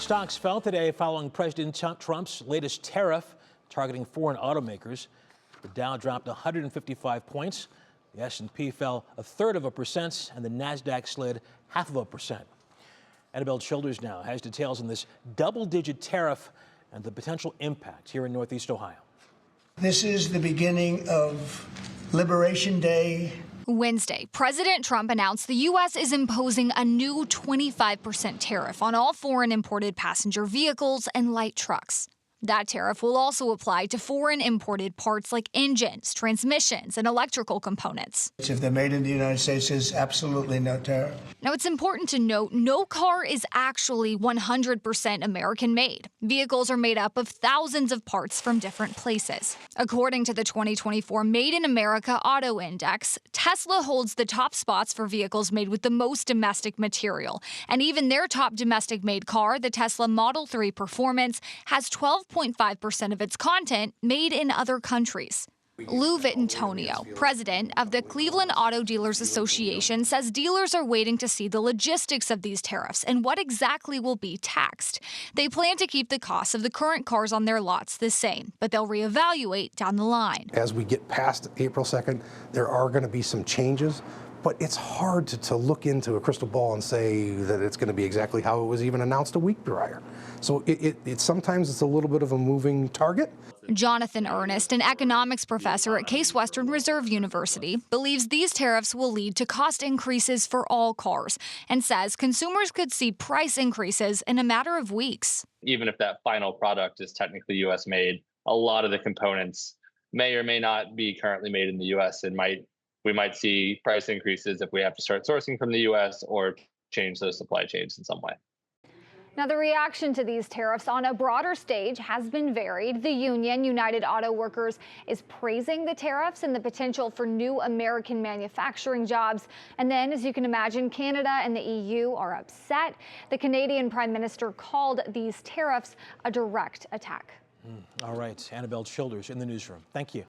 Stocks fell today following President Trump's latest tariff targeting foreign automakers. The Dow dropped 155 points. The S&P fell 1/3%, and the Nasdaq slid 0.5%. Annabelle Childers now has details on this double-digit tariff and the potential impact here in Northeast Ohio. This is the beginning of Liberation Day. Wednesday, President Trump announced the U.S. is imposing a new 25% tariff on all foreign imported passenger vehicles and light trucks. That tariff will also apply to foreign imported parts like engines, transmissions, and electrical components. If they're made in the United States, there's absolutely no tariff. Now, it's important to note no car is actually 100% American made. Vehicles are made up of thousands of parts from different places. According to the 2024 Made in America Auto Index, Tesla holds the top spots for vehicles made with the most domestic material. And even their top domestic made car, the Tesla Model 3 Performance, has 12.5% of its content made in other countries. Lou Vitantonio, president of the Cleveland Auto Dealers Association, says dealers are waiting to see the logistics of these tariffs and what exactly will be taxed. They plan to keep the costs of the current cars on their lots the same, but they'll reevaluate down the line. As we get past April 2nd, there are going to be some changes, but it's hard to look into a crystal ball and say that it's going to be exactly how it was even announced a week prior. So sometimes it's a little bit of a moving target. Jonathan Ernest, an economics professor at Case Western Reserve University, believes these tariffs will lead to cost increases for all cars and says consumers could see price increases in a matter of weeks. Even if that final product is technically U.S. made, a lot of the components may or may not be currently made in the U.S. and we might see price increases if we have to start sourcing from the U.S. or change those supply chains in some way. Now, the reaction to these tariffs on a broader stage has been varied. The union, United Auto Workers, is praising the tariffs and the potential for new American manufacturing jobs. And then, as you can imagine, Canada and the EU are upset. The Canadian Prime Minister called these tariffs a direct attack. All right, Annabelle Childers in the newsroom. Thank you.